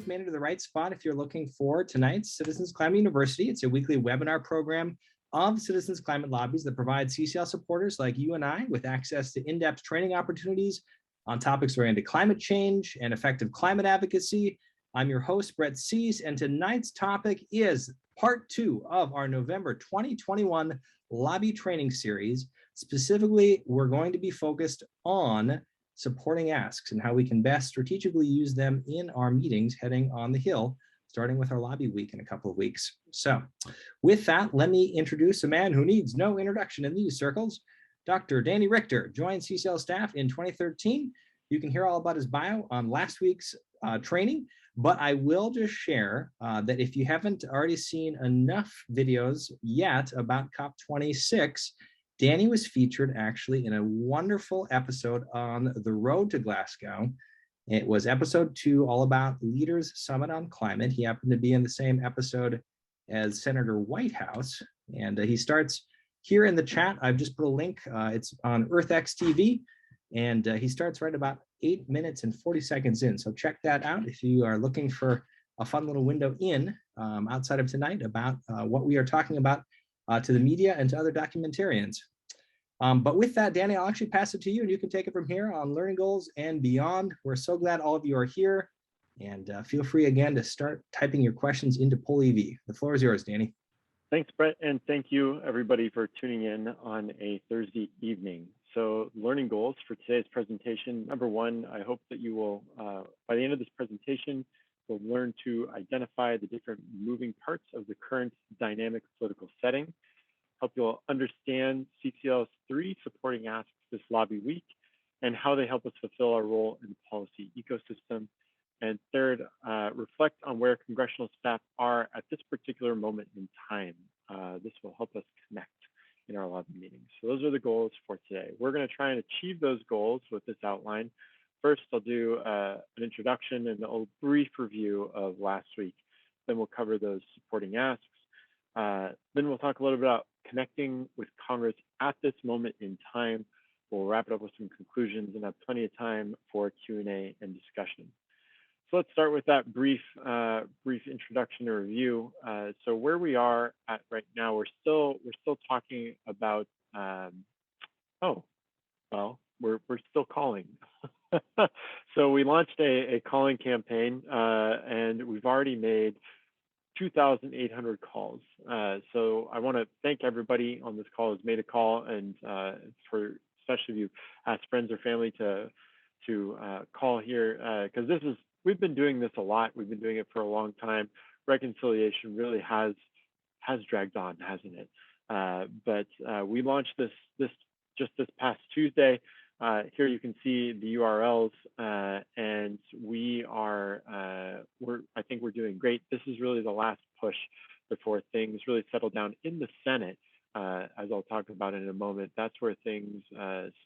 always made it to the right spot if you're looking for tonight's Citizens Climate University. It's a weekly webinar program of Citizens Climate Lobbies that provides CCL supporters like you and I with access to in-depth training opportunities on topics related to climate change and effective climate advocacy. I'm your host, Brett Cease, and tonight's topic is part 2 of our November 2021 lobby training series. Specifically, we're going to be focused on supporting asks and how we can best strategically use them in our meetings heading on the Hill, starting with our lobby week in a couple of weeks. So with that, let me introduce a man who needs no introduction in these circles. Dr. Danny Richter joined CCL staff in 2013. You can hear all about his bio on last week's training, but I will just share that if you haven't already seen enough videos yet about COP26, Danny was featured actually in a wonderful episode on the road to Glasgow. It was episode 2, all about Leaders Summit on Climate. He happened to be in the same episode as Senator Whitehouse, and he starts here in the chat. I've just put a link. It's on EarthX TV, and he starts right about 8 minutes and 40 seconds in. So check that out if you are looking for a fun little window in outside of tonight about what we are talking about to the media and to other documentarians. But with that, Danny, I'll actually pass it to you and you can take it from here on learning goals and beyond. We're so glad all of you are here, and feel free again to start typing your questions into Poll EV. The floor is yours, Danny. Thanks, Brett, and thank you everybody for tuning in on a Thursday evening. So learning goals for today's presentation. Number one, I hope that you will, by the end of this presentation, will learn to identify the different moving parts of the current dynamic political setting, help you all understand CCL's 3 supporting asks this lobby week and how they help us fulfill our role in the policy ecosystem. And third, reflect on where congressional staff are at this particular moment in time. This will help us connect in our lobby meetings. So those are the goals for today. We're going to try and achieve those goals with this outline. First, I'll do an introduction and a brief review of last week. Then we'll cover those supporting asks. Then we'll talk a little bit about connecting with Congress at this moment in time. We'll wrap it up with some conclusions and have plenty of time for Q&A and discussion. So let's start with that brief introduction or review. So where we are at right now, we're still talking about. We're still calling. So we launched a calling campaign, and we've already made 2,800 calls. So I want to thank everybody on this call who's made a call, and for especially if you ask friends or family to call here, because we've been doing this a lot. We've been doing it for a long time. Reconciliation really has dragged on, hasn't it? But we launched this just this past Tuesday. Here you can see the URLs, and I think we're doing great. This is really the last push before things really settle down in the Senate, as I'll talk about in a moment. That's where things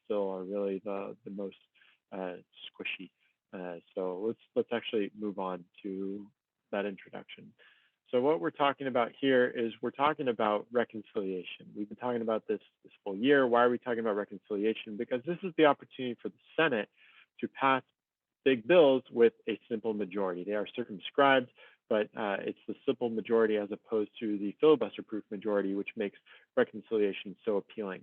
still are really the most squishy. So let's actually move on to that introduction. So what we're talking about here is we're talking about reconciliation. We've been talking about this full year. Why are we talking about reconciliation? Because this is the opportunity for the Senate to pass big bills with a simple majority. They are circumscribed, but it's the simple majority as opposed to the filibuster-proof majority, which makes reconciliation so appealing.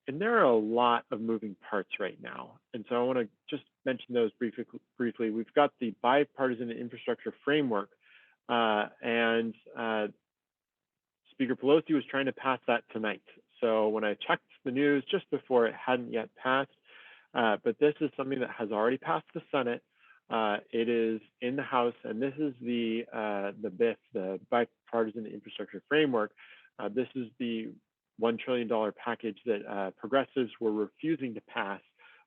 And there are a lot of moving parts right now. And so I want to just mention those briefly. We've got the bipartisan infrastructure framework, and Speaker Pelosi was trying to pass that tonight. So when I checked the news just before, it hadn't yet passed, but this is something that has already passed the Senate. It is in the House, and this is the BIF, the bipartisan infrastructure framework. This is the $1 trillion package that progressives were refusing to pass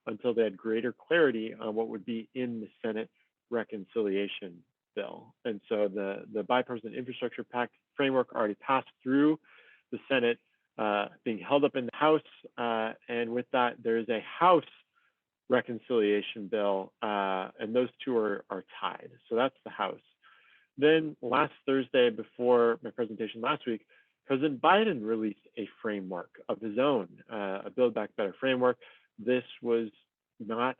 until they had greater clarity on what would be in the Senate reconciliation bill. And so the bipartisan infrastructure framework already passed through the Senate, being held up in the House. And with that, there is a House reconciliation bill, and those two are tied. So that's the House. Then last Thursday, before my presentation last week, President Biden released a framework of his own, a Build Back Better framework. This was not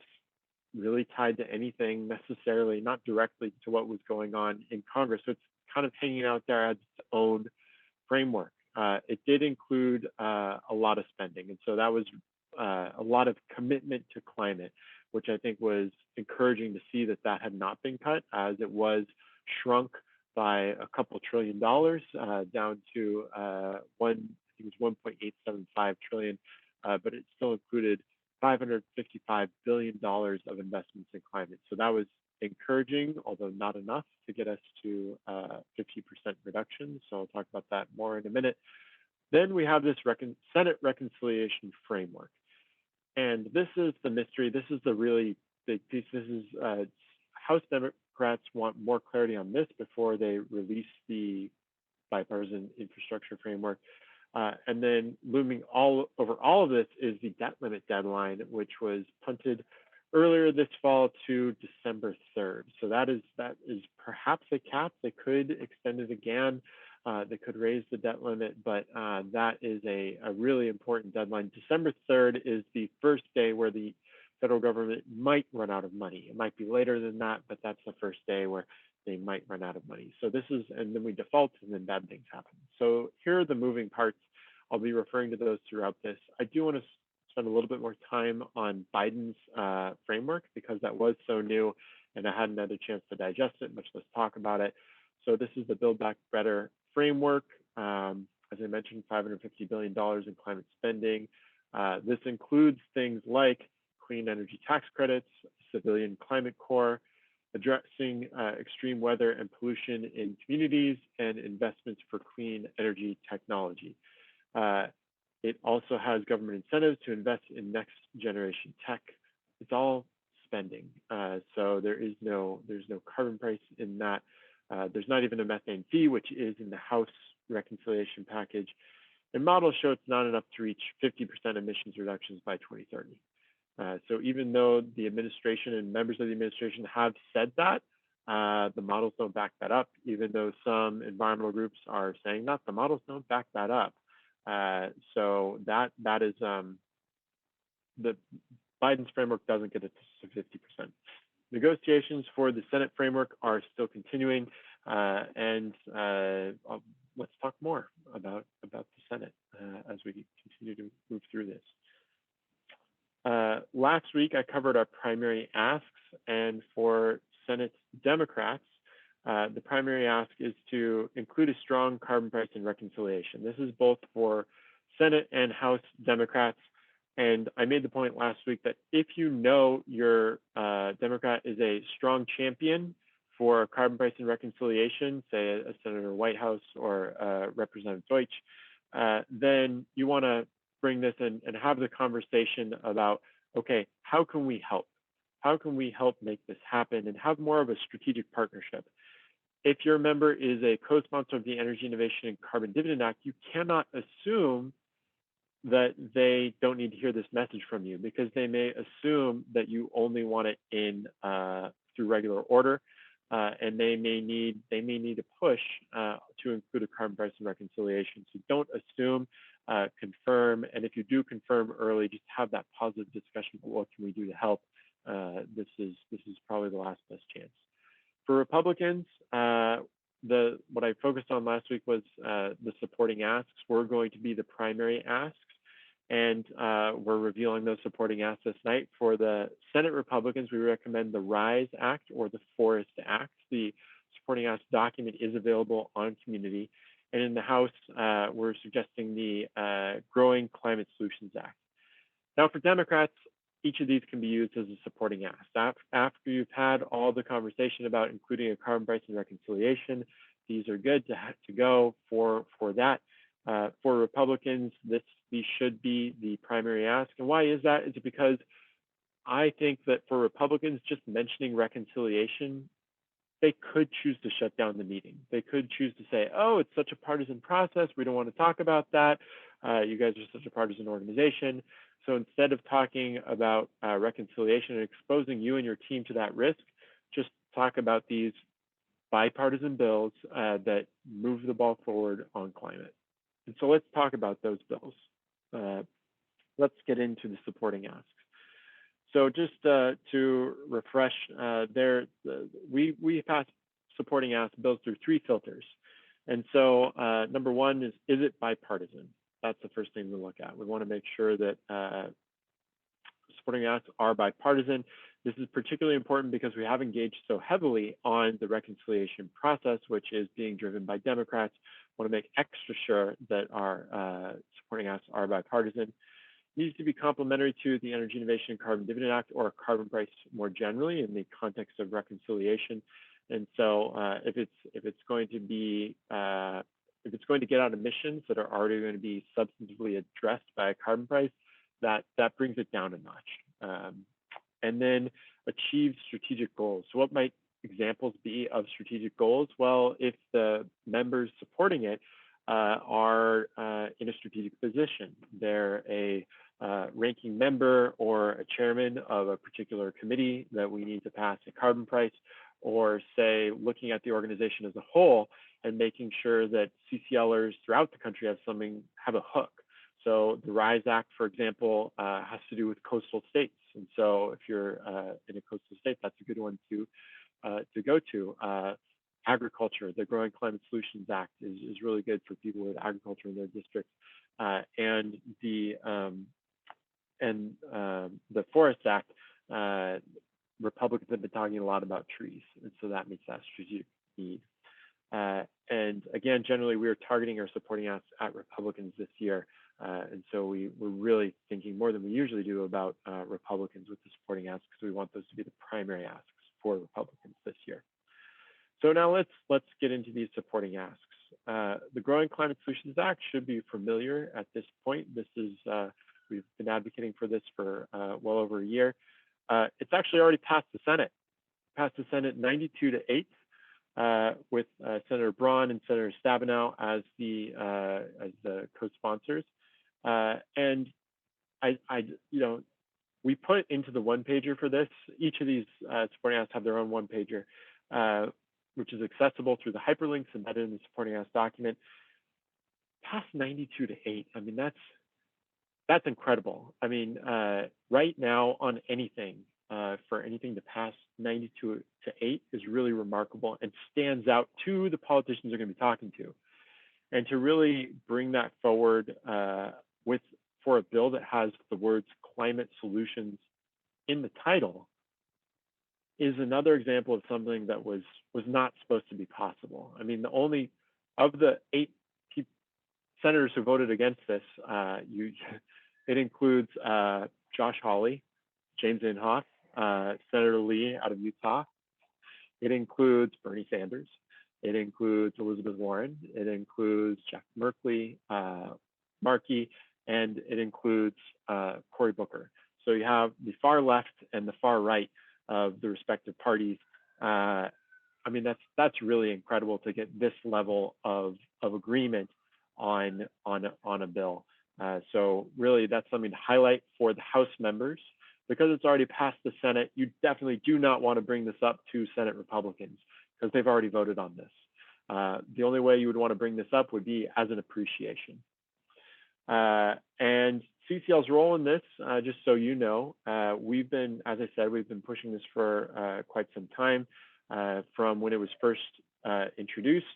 really tied to anything necessarily, not directly to what was going on in Congress. So it's kind of hanging out there as its own framework. It did include a lot of spending, and so that was a lot of commitment to climate, which I think was encouraging to see that that had not been cut, as it was shrunk by a couple $1 trillion down to one, I think it was 1.875 trillion, but it still included $555 billion of investments in climate. So that was encouraging, although not enough to get us to 50% reduction. So I'll talk about that more in a minute. Then we have this Senate reconciliation framework. And this is the mystery. This is the really big piece. This is House Democrats want more clarity on this before they release the bipartisan infrastructure framework. And then looming over all of this is the debt limit deadline, which was punted earlier this fall to December 3rd. So that is perhaps a cap. They could extend it again. They could raise the debt limit, but that is a really important deadline. December 3rd is the first day where the federal government might run out of money. It might be later than that, but that's the first day where they might run out of money. So this is, and then we default, and then bad things happen. So here are the moving parts. I'll be referring to those throughout this. I do want to spend a little bit more time on Biden's framework, because that was so new and I hadn't had a chance to digest it, much less talk about it. So this is the Build Back Better framework. As I mentioned, $550 billion in climate spending. This includes things like clean energy tax credits, civilian climate corps, addressing extreme weather and pollution in communities, and investments for clean energy technology. It also has government incentives to invest in next generation tech. It's all spending. So there's no carbon price in that. There's not even a methane fee, which is in the House reconciliation package. And models show it's not enough to reach 50% emissions reductions by 2030. So even though the administration and members of the administration have said that, the models don't back that up. Even though some environmental groups are saying that, the models don't back that up. So that is the Biden's framework doesn't get it to 50%. Negotiations for the Senate framework are still continuing, and let's talk more about the Senate as we continue to move through this. Last week, I covered our primary asks, and for Senate Democrats, the primary ask is to include a strong carbon price and reconciliation. This is both for Senate and House Democrats. And I made the point last week that if you know your Democrat is a strong champion for carbon price and reconciliation, say a Senator Whitehouse or Representative Deutsch, then you want to bring this in and have the conversation about, okay, how can we help? How can we help make this happen and have more of a strategic partnership? If your member is a co-sponsor of the Energy Innovation and Carbon Dividend Act, you cannot assume that they don't need to hear this message from you, because they may assume that you only want it in through regular order, and they may need to push to include a carbon price and reconciliation. So don't assume, confirm, and if you do confirm early, just have that positive discussion about what can we do to help. This is probably the last best chance. For Republicans, what I focused on last week was the supporting asks. We're going to be the primary asks, and we're revealing those supporting asks this night. For the Senate Republicans, we recommend the RISE Act or the Forest Act. The supporting ask document is available on Community. And in the House, we're suggesting the Growing Climate Solutions Act. Now for Democrats, each of these can be used as a supporting ask. After you've had all the conversation about including a carbon price and reconciliation, these are good to go for that. For Republicans, these should be the primary ask. And why is that? Is it because I think that for Republicans, just mentioning reconciliation, they could choose to shut down the meeting. They could choose to say, oh, it's such a partisan process. We don't want to talk about that. You guys are such a partisan organization. So instead of talking about reconciliation and exposing you and your team to that risk, just talk about these bipartisan bills that move the ball forward on climate. And so let's talk about those bills. Let's get into the supporting asks. So just to refresh, we pass supporting ask bills through three filters. And so number one is it bipartisan? That's the first thing we look at. We want to make sure that supporting acts are bipartisan. This is particularly important because we have engaged so heavily on the reconciliation process, which is being driven by Democrats. We want to make extra sure that our supporting acts are bipartisan. Needs to be complementary to the Energy Innovation and Carbon Dividend Act or carbon price more generally in the context of reconciliation. And so if it's going to be if it's going to get out emissions that are already going to be substantively addressed by a carbon price, that brings it down a notch. And then achieve strategic goals. So what might examples be of strategic goals? Well, if the members supporting it are in a strategic position, they're a ranking member or a chairman of a particular committee that we need to pass a carbon price, or say looking at the organization as a whole and making sure that CCLers throughout the country have a hook. So the RISE Act, for example, has to do with coastal states. And so if you're in a coastal state, that's a good one to go to. Agriculture, the Growing Climate Solutions Act is really good for people with agriculture in their districts. And the Forest Act, Republicans have been talking a lot about trees, and so that meets that strategic need. And again, generally, we are targeting our supporting asks at Republicans this year. And so we're really thinking more than we usually do about Republicans with the supporting asks, because we want those to be the primary asks for Republicans this year. So now let's get into these supporting asks. The Growing Climate Solutions Act should be familiar at this point. This is we've been advocating for this for well over a year. It's actually already passed the Senate. Passed the Senate 92-8 with Senator Braun and Senator Stabenow as the co-sponsors. And we put into the one pager for this. Each of these supporting asks have their own one pager, which is accessible through the hyperlinks embedded in the supporting ask document. Past 92-8. I mean, that's incredible. I mean, right now on anything, for anything to pass 92-8 is really remarkable and stands out to the politicians they're going to be talking to. And to really bring that forward for a bill that has the words climate solutions in the title is another example of something that was not supposed to be possible. I mean, the only of the 8 senators who voted against this, it includes Josh Hawley, James Inhofe, Senator Lee out of Utah. It includes Bernie Sanders. It includes Elizabeth Warren. It includes Jack Markey, and it includes Cory Booker. So you have the far left and the far right of the respective parties. I mean, that's really incredible to get this level of agreement on a bill. So really, that's something to highlight for the House members. Because it's already passed the Senate, you definitely do not want to bring this up to Senate Republicans because they've already voted on this. The only way you would want to bring this up would be as an appreciation. And CCL's role in this, just so you know, we've been, as I said, we've been pushing this for quite some time. From when it was first introduced,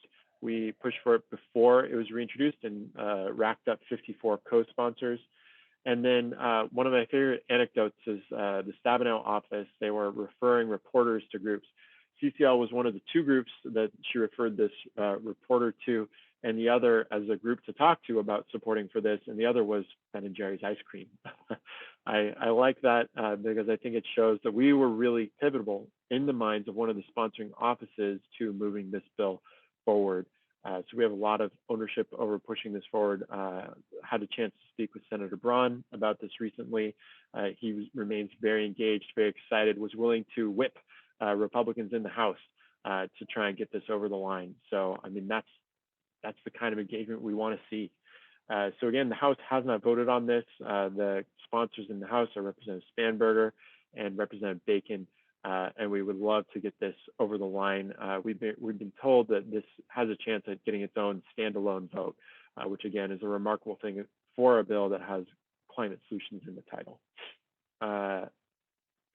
we pushed for it before it was reintroduced and racked up 54 co-sponsors. And then one of my favorite anecdotes is the Stabenow office. They were referring reporters to groups. CCL was one of the 2 groups that she referred this reporter to, and the other as a group to talk to about supporting for this, and the other was Ben & Jerry's ice cream. I like that because I think it shows that we were really pivotal in the minds of one of the sponsoring offices to moving this bill forward. So we have a lot of ownership over pushing this forward. Had a chance to speak with Senator Braun about this recently. He remains very engaged, very excited, was willing to whip Republicans in the House to try and get this over the line. So, I mean, that's the kind of engagement we want to see. So again, the House has not voted on this. The sponsors in the House are Representative Spanberger and Representative Bacon. And we would love to get this over the line. We've been told that this has a chance at getting its own standalone vote, which again is a remarkable thing for a bill that has climate solutions in the title.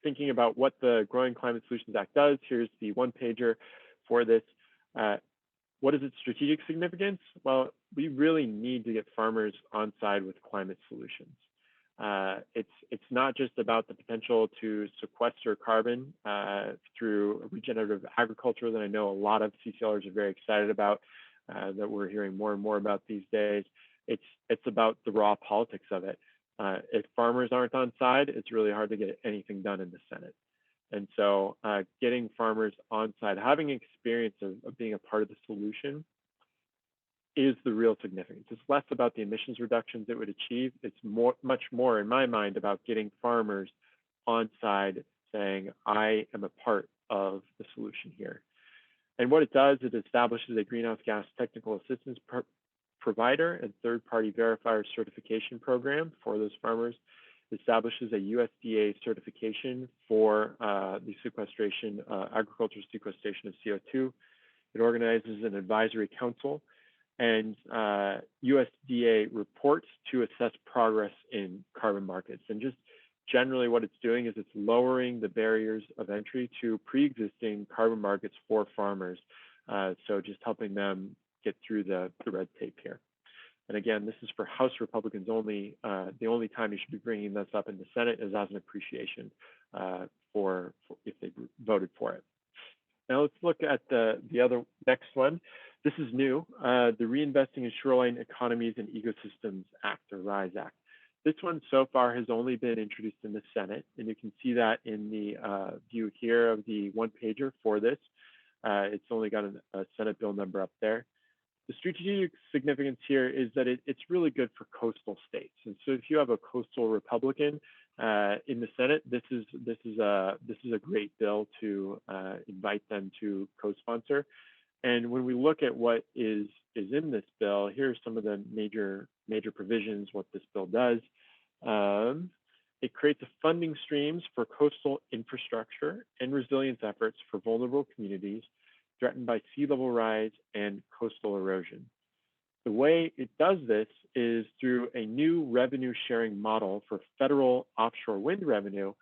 thinking about what the Growing Climate Solutions Act does, here's the one pager for this. What is its strategic significance? Well, we really need to get farmers on side with climate solutions. It's not just about the potential to sequester carbon through regenerative agriculture that I know a lot of CCLers are very excited about, that we're hearing more and more about these days. It's about the raw politics of it. If farmers aren't on side, it's really hard to get anything done in the Senate. And so getting farmers on side, having experience of being a part of the solution is the real significance. It's less about the emissions reductions it would achieve. It's much more, in my mind, about getting farmers on side saying, I am a part of the solution here. And what it does, it establishes a greenhouse gas technical assistance provider and third-party verifier certification program for those farmers. It establishes a USDA certification for the sequestration, agricultural sequestration of CO2. It organizes an advisory council, and USDA reports to assess progress in carbon markets. And just generally what it's doing is it's lowering the barriers of entry to pre-existing carbon markets for farmers. So just helping them get through the red tape here. And again, this is for House Republicans only. The only time you should be bringing this up in the Senate is as an appreciation for if they voted for it. Now let's look at the other next one. This is new, the Reinvesting in Shoreline Economies and Ecosystems Act, or RISE Act. This one so far has only been introduced in the Senate, and you can see that in the view here of the one pager for this. It's only got a Senate bill number up there. The strategic significance here is that it's really good for coastal states. And so if you have a coastal Republican in the Senate, this is a great bill to invite them to co-sponsor. And when we look at what is in this bill, here are some of the major provisions, what this bill does. It creates a funding streams for coastal infrastructure and resilience efforts for vulnerable communities threatened by sea level rise and coastal erosion. The way it does this is through a new revenue sharing model for federal offshore wind revenue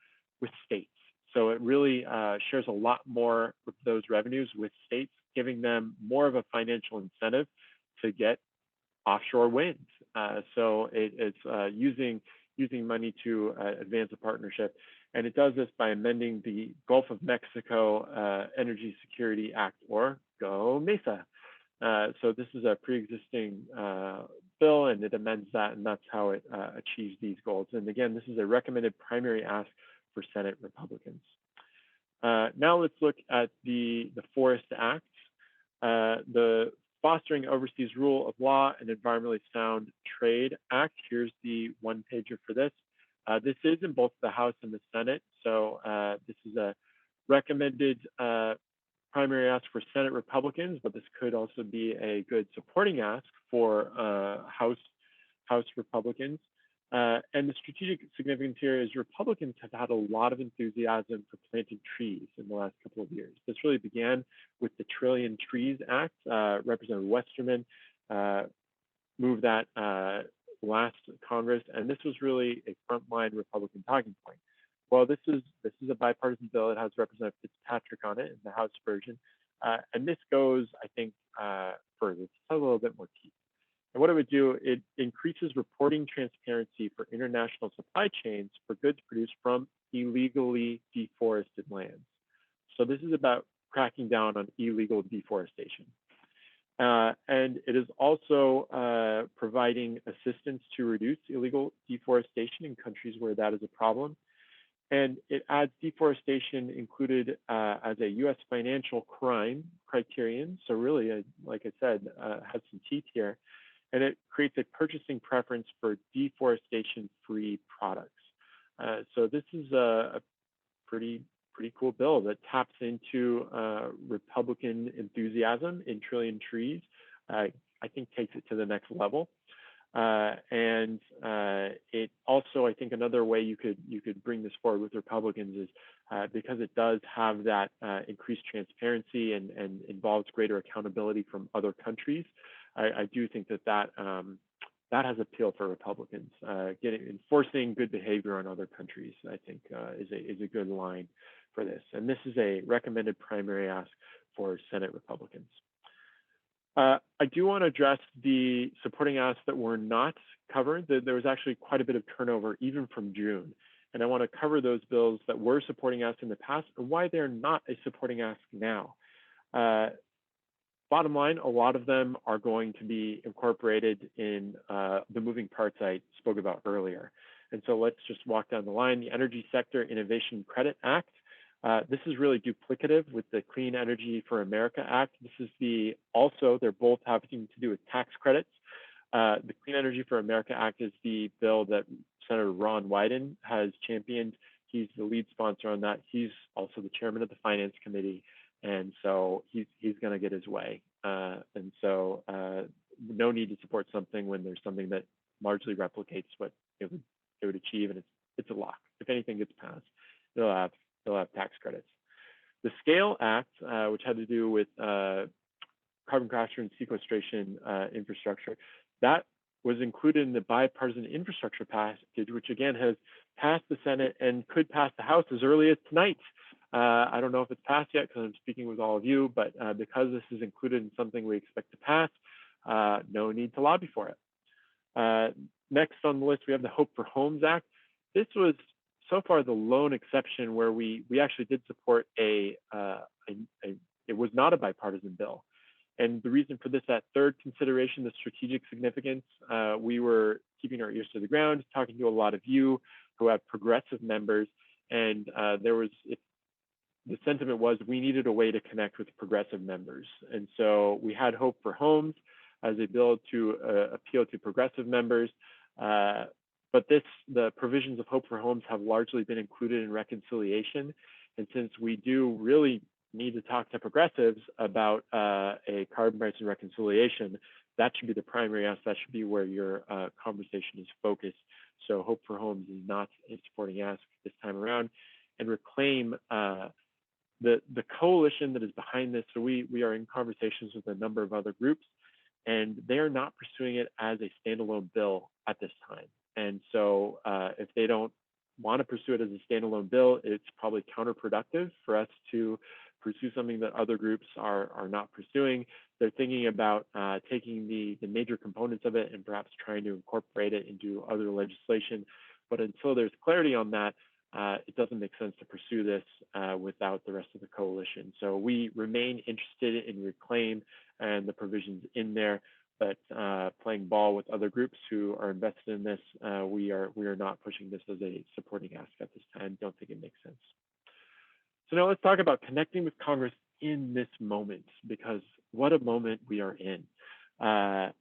with states. So it really shares a lot more of those revenues with states, giving them more of a financial incentive to get offshore wind. So it's using money to advance a partnership. And it does this by amending the Gulf of Mexico Energy Security Act, or Go Mesa. So this is a pre-existing bill, and it amends that, and that's how it achieves these goals. And again, this is a recommended primary ask for Senate Republicans. Now let's look at the Forest Act. The Fostering Overseas Rule of Law and Environmentally Sound Trade Act. Here's the one pager for this. This is in both the House and the Senate. So this is a recommended primary ask for Senate Republicans, but this could also be a good supporting ask for House Republicans. And the strategic significance here is Republicans have had a lot of enthusiasm for planting trees in the last couple of years. This really began with the Trillion Trees Act. Representative Westerman moved that last Congress, and this was really a frontline Republican talking point. Well, this is a bipartisan bill. It has Representative Fitzpatrick on it in the House version, and this goes, I think, further. It's a little bit more teeth. And what it would do, it increases reporting transparency for international supply chains for goods produced from illegally deforested lands. So this is about cracking down on illegal deforestation. And it is also providing assistance to reduce illegal deforestation in countries where that is a problem. And it adds deforestation included as a U.S. financial crime criterion. So really, like I said, has some teeth here. And it creates a purchasing preference for deforestation-free products. So this is a pretty cool bill that taps into Republican enthusiasm in Trillion Trees. I think takes it to the next level. And it also, I think, another way you could bring this forward with Republicans is because it does have that increased transparency and involves greater accountability from other countries. I do think that that has appeal for Republicans. Enforcing good behavior on other countries, I think, is a good line for this. And this is a recommended primary ask for Senate Republicans. I do want to address the supporting asks that were not covered. There was actually quite a bit of turnover even from June. And I want to cover those bills that were supporting asks in the past and why they're not a supporting ask now. Bottom line, a lot of them are going to be incorporated in the moving parts I spoke about earlier. And so let's just walk down the line. The Energy Sector Innovation Credit Act. This is really duplicative with the Clean Energy for America Act. This is they're both having to do with tax credits. The Clean Energy for America Act is the bill that Senator Ron Wyden has championed. He's the lead sponsor on that. He's also the chairman of the Finance Committee. And so he's going to get his way. And so no need to support something when there's something that largely replicates what it would achieve, and it's a lock. If anything gets passed, they'll have tax credits. The SCALE Act, which had to do with carbon capture and sequestration infrastructure, that was included in the bipartisan infrastructure package, which again has passed the Senate and could pass the House as early as tonight. I don't know if it's passed yet because I'm speaking with all of you, but because this is included in something we expect to pass, no need to lobby for it. Next on the list, we have the Hope for Homes Act. This was so far the lone exception where we actually did support it was not a bipartisan bill. And the reason for this, that third consideration, the strategic significance, we were keeping our ears to the ground, talking to a lot of you who have progressive members, and the sentiment was we needed a way to connect with progressive members. And so we had Hope for Homes as a bill to appeal to progressive members. But the provisions of Hope for Homes have largely been included in reconciliation. And since we do really need to talk to progressives about a carbon price and reconciliation, that should be the primary ask. That should be where your conversation is focused. So Hope for Homes is not a supporting ask this time around. And Reclaim, the coalition that is behind this, so we are in conversations with a number of other groups, and they are not pursuing it as a standalone bill at this time. And so if they don't want to pursue it as a standalone bill, it's probably counterproductive for us to pursue something that other groups are not pursuing. They're thinking about taking the major components of it and perhaps trying to incorporate it into other legislation. But until there's clarity on that, it doesn't make sense to pursue this without the rest of the coalition. So we remain interested in Reclaim and the provisions in there, but playing ball with other groups who are invested in this, we are not pushing this as a supporting ask at this time. Don't think it makes sense. So now let's talk about connecting with Congress in this moment, because what a moment we are in. All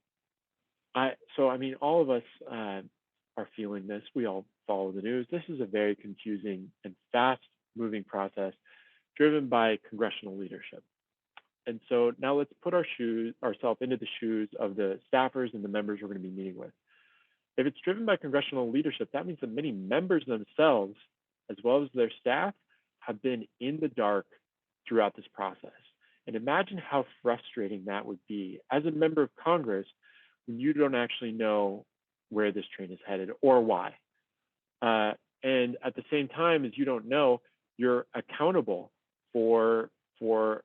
of us are feeling this. We all follow the news. This is a very confusing and fast moving process driven by congressional leadership. And so now let's put ourselves into the shoes of the staffers and the members we're going to be meeting with. If it's driven by congressional leadership, that means that many members themselves, as well as their staff, have been in the dark throughout this process. And imagine how frustrating that would be as a member of Congress when you don't actually know where this train is headed or why. And at the same time, as you don't know, you're accountable for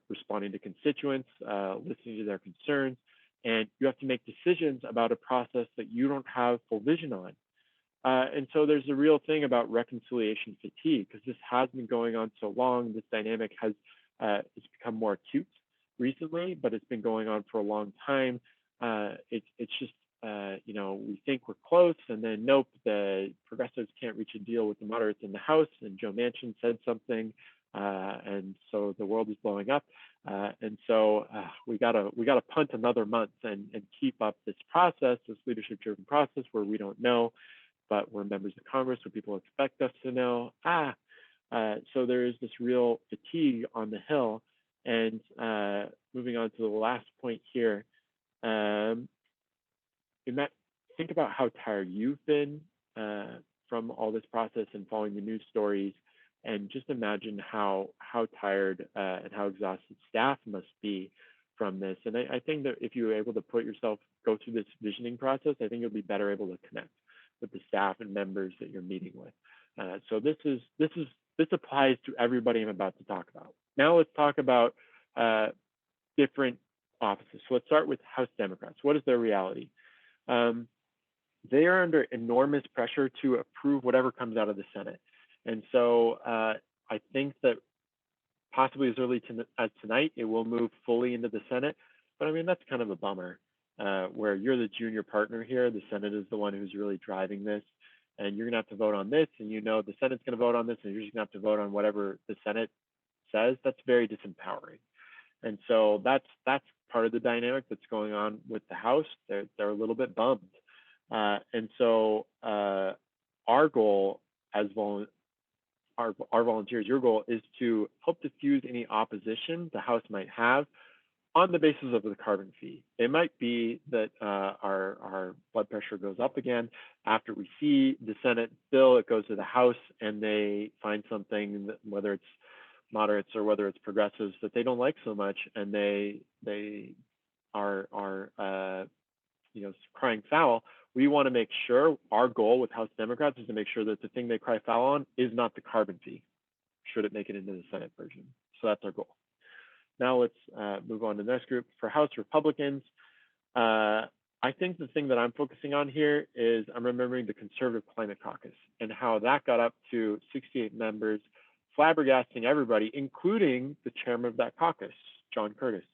responding to constituents, listening to their concerns, and you have to make decisions about a process that you don't have full vision on. And so there's a real thing about reconciliation fatigue, because this has been going on so long. This dynamic has it's become more acute recently, but it's been going on for a long time. It's just we think we're close, and then nope, the progressives can't reach a deal with the moderates in the House, and Joe Manchin said something, and so the world is blowing up, and so we gotta punt another month and keep up this process, this leadership-driven process where we don't know, but we're members of Congress, so people expect us to know. So there is this real fatigue on the Hill, and moving on to the last point here. Think about how tired you've been from all this process and following the news stories, and just imagine how tired and how exhausted staff must be from this. And I think that if you're able to go through this visioning process, I think you'll be better able to connect with the staff and members that you're meeting with. So this applies to everybody I'm about to talk about. Now let's talk about different offices. So let's start with House Democrats. What is their reality? They are under enormous pressure to approve whatever comes out of the Senate. And so I think that possibly as early as tonight, it will move fully into the Senate. But I mean, that's kind of a bummer, where you're the junior partner here. The Senate is the one who's really driving this. And you're going to have to vote on this. And you know the Senate's going to vote on this. And you're just going to have to vote on whatever the Senate says. That's very disempowering. And so that's part of the dynamic that's going on with the House. They're a little bit bummed. And so our goal as our volunteers, your goal is to help diffuse any opposition the House might have on the basis of the carbon fee. It might be that our blood pressure goes up again after we see the Senate bill. It goes to the House and they find something, that, whether it's moderates or whether it's progressives, that they don't like so much, and they are crying foul. We want to make sure, our goal with House Democrats is to make sure that the thing they cry foul on is not the carbon fee, should it make it into the Senate version. So that's our goal. Now let's move on to the next group. For House Republicans, I think the thing that I'm focusing on here is I'm remembering the Conservative Climate Caucus and how that got up to 68 members, flabbergasting everybody, including the chairman of that caucus, John Curtis.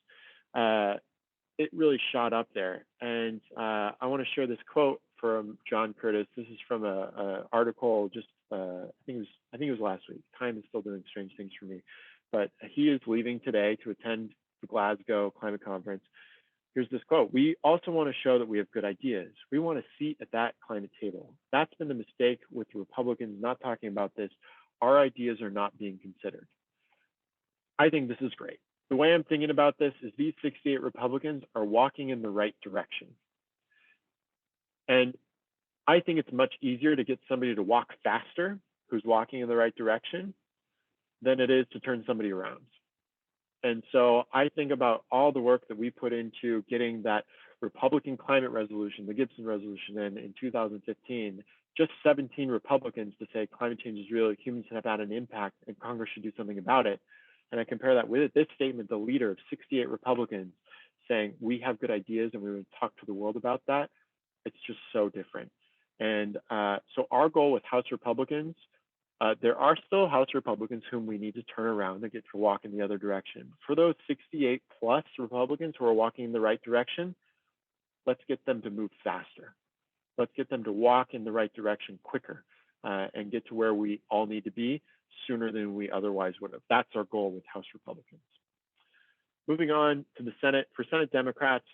It really shot up there. And I want to share this quote from John Curtis. This is from an article just, I think it was last week. Time is still doing strange things for me. But he is leaving today to attend the Glasgow Climate Conference. Here's this quote: "We also want to show that we have good ideas. We want a seat at that climate table. That's been the mistake with the Republicans not talking about this. Our ideas are not being considered." I think this is great. The way I'm thinking about this is these 68 Republicans are walking in the right direction. And I think it's much easier to get somebody to walk faster who's walking in the right direction than it is to turn somebody around. And so I think about all the work that we put into getting that Republican climate resolution, the Gibson resolution in 2015, just 17 Republicans to say climate change is real, humans have had an impact, and Congress should do something about it. And I compare that with this statement, the leader of 68 Republicans saying, we have good ideas and we would talk to the world about that. It's just so different. And so our goal with House Republicans, there are still House Republicans whom we need to turn around and get to walk in the other direction. For those 68 plus Republicans who are walking in the right direction, let's get them to move faster. Let's get them to walk in the right direction quicker and get to where we all need to be sooner than we otherwise would have. That's our goal with House Republicans. Moving on to the Senate. For Senate Democrats,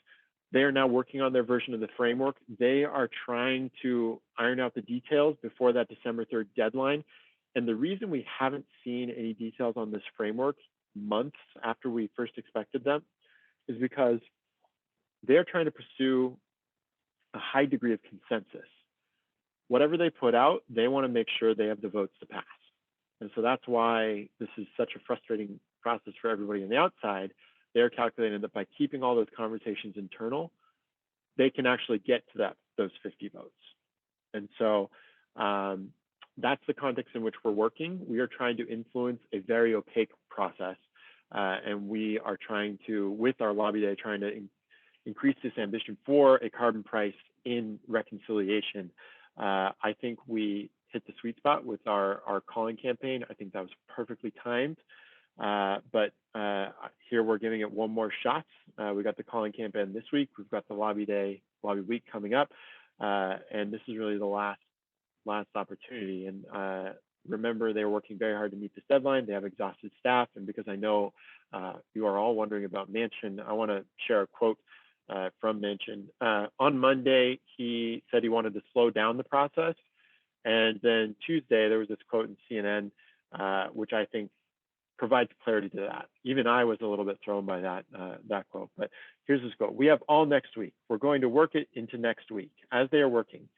they are now working on their version of the framework. They are trying to iron out the details before that December 3rd deadline. And the reason we haven't seen any details on this framework months after we first expected them is because they're trying to pursue a high degree of consensus. Whatever they put out, they want to make sure they have the votes to pass. And so that's why this is such a frustrating process for everybody on the outside. They're calculating that by keeping all those conversations internal, they can actually get to those 50 votes. And so that's the context in which we're working. We are trying to influence a very opaque process. And we are trying to, with our lobby day, trying to increase this ambition for a carbon price in reconciliation. I think we hit the sweet spot with our calling campaign. I think that was perfectly timed. But here we're giving it one more shot. We got the calling campaign this week. We've got the lobby week coming up. And this is really the last opportunity. And remember, they're working very hard to meet this deadline. They have exhausted staff. And because I know you are all wondering about Manchin, I want to share a quote from Manchin. On Monday, he said he wanted to slow down the process. And then Tuesday, there was this quote in CNN, which I think provides clarity to that. Even I was a little bit thrown by that quote. But here's this quote: "We have all next week. We're going to work it into next week as they are working.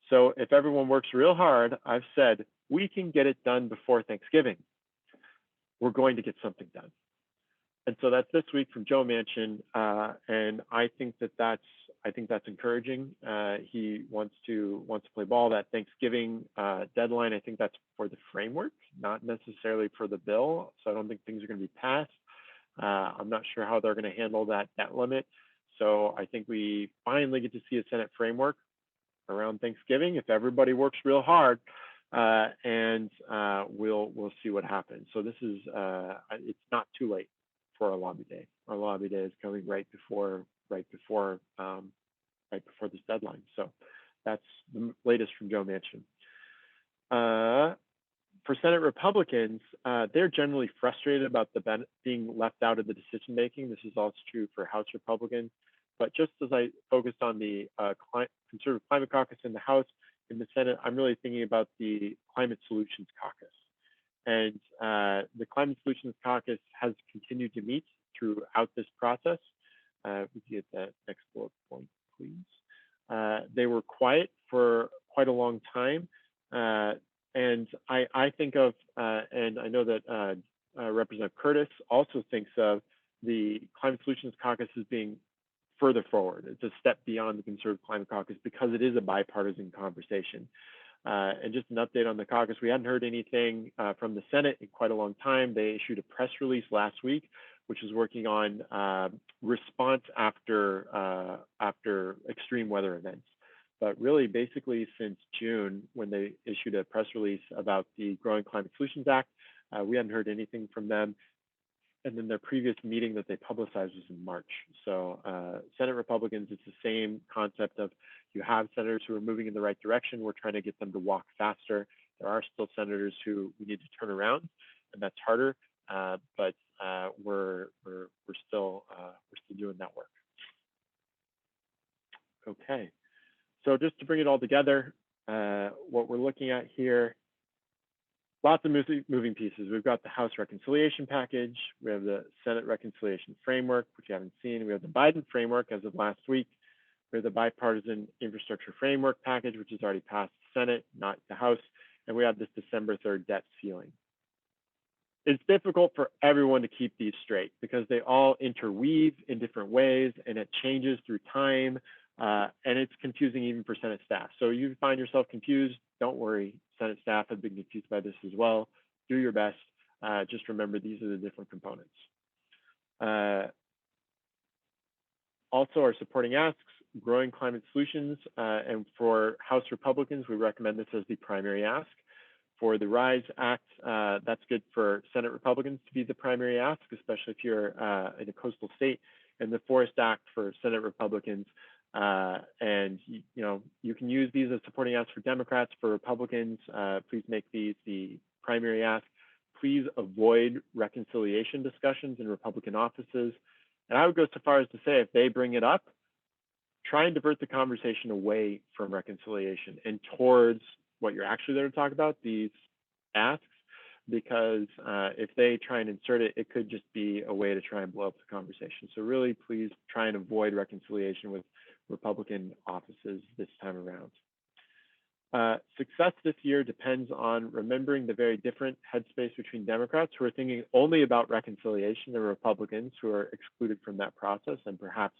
So if everyone works real hard, I've said we can get it done before Thanksgiving. We're going to get something done." And so that's this week from Joe Manchin, and I think that's encouraging. He wants to play ball. That Thanksgiving deadline, I think that's for the framework, not necessarily for the bill. So I don't think things are going to be passed. I'm not sure how they're going to handle that limit. So I think we finally get to see a Senate framework around Thanksgiving if everybody works real hard, and we'll see what happens. So this is it's not too late for our lobby day. Our lobby day is coming right before this deadline. So that's the latest from Joe Manchin. For Senate Republicans, they're generally frustrated about being left out of the decision making. This is also true for House Republicans. But just as I focused on the Conservative Climate Caucus in the House, in the Senate, I'm really thinking about the Climate Solutions Caucus. And the Climate Solutions Caucus has continued to meet throughout this process. We can get that next bullet point, please. They were quiet for quite a long time. And I think of, and I know that Representative Curtis also thinks of the Climate Solutions Caucus as being further forward. It's a step beyond the Conservative Climate Caucus because it is a bipartisan conversation. And just an update on the caucus, we hadn't heard anything from the Senate in quite a long time. They issued a press release last week, which is working on response after extreme weather events. But really, basically since June, when they issued a press release about the Growing Climate Solutions Act, we hadn't heard anything from them. And then their previous meeting that they publicized was in March. So Senate Republicans, it's the same concept of you have senators who are moving in the right direction. We're trying to get them to walk faster. There are still senators who we need to turn around, and that's harder. But we're still doing that work. Okay. So just to bring it all together, what we're looking at here, lots of moving pieces. We've got the House reconciliation package. We have the Senate reconciliation framework, which you haven't seen. We have the Biden framework as of last week. We have the bipartisan infrastructure framework package, which has already passed the Senate, not the House. And we have this December 3rd debt ceiling. It's difficult for everyone to keep these straight because they all interweave in different ways and it changes through time. And it's confusing even for Senate staff. So you find yourself confused, don't worry. Senate staff have been confused by this as well. Do your best. Just remember, these are the different components. Also, our supporting asks, growing climate solutions. And for House Republicans, we recommend this as the primary ask. For the RISE Act, that's good for Senate Republicans to be the primary ask, especially if you're in a coastal state. And the Forest Act for Senate Republicans. And you can use these as supporting asks for Democrats. For Republicans, please make these the primary ask. Please avoid reconciliation discussions in Republican offices. And I would go so far as to say, if they bring it up, try and divert the conversation away from reconciliation and towards what you're actually there to talk about, these asks, because if they try and insert it, it could just be a way to try and blow up the conversation. So really, please try and avoid reconciliation with Republican offices this time around. Success this year depends on remembering the very different headspace between Democrats who are thinking only about reconciliation and Republicans who are excluded from that process and perhaps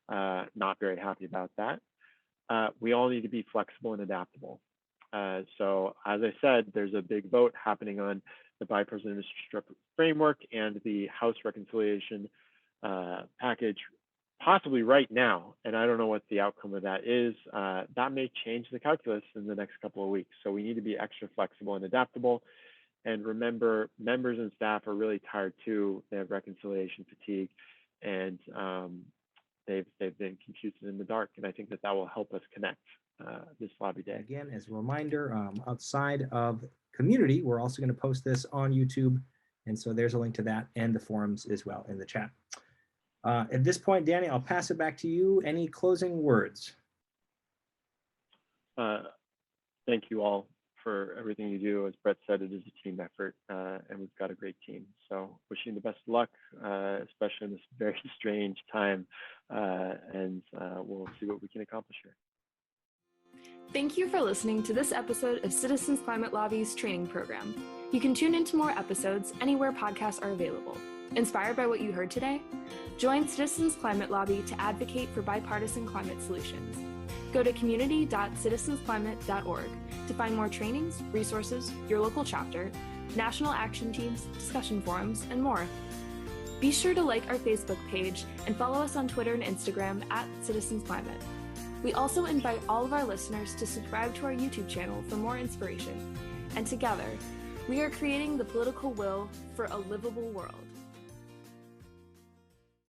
not very happy about that. We all need to be flexible and adaptable. So as I said, there's a big vote happening on the bipartisan infrastructure framework and the House reconciliation package possibly right now, and I don't know what the outcome of that is. That may change the calculus in the next couple of weeks. So we need to be extra flexible and adaptable. And remember, members and staff are really tired too. They have reconciliation fatigue, and they've been confused in the dark. And I think that will help us connect this lobby day. Again, as a reminder, outside of community, we're also going to post this on YouTube. And so there's a link to that and the forums as well in the chat. At this point, Danny, I'll pass it back to you. Any closing words? Thank you all for everything you do. As Brett said, it is a team effort, and we've got a great team. So wishing the best of luck, especially in this very strange time, and we'll see what we can accomplish here. Thank you for listening to this episode of Citizens Climate Lobby's training program. You can tune into more episodes anywhere podcasts are available. Inspired by what you heard today? Join Citizens Climate Lobby to advocate for bipartisan climate solutions. Go to community.citizensclimate.org to find more trainings, resources, your local chapter, national action teams, discussion forums, and more. Be sure to like our Facebook page and follow us on Twitter and Instagram @CitizensClimate. We also invite all of our listeners to subscribe to our YouTube channel for more inspiration. And together, we are creating the political will for a livable world.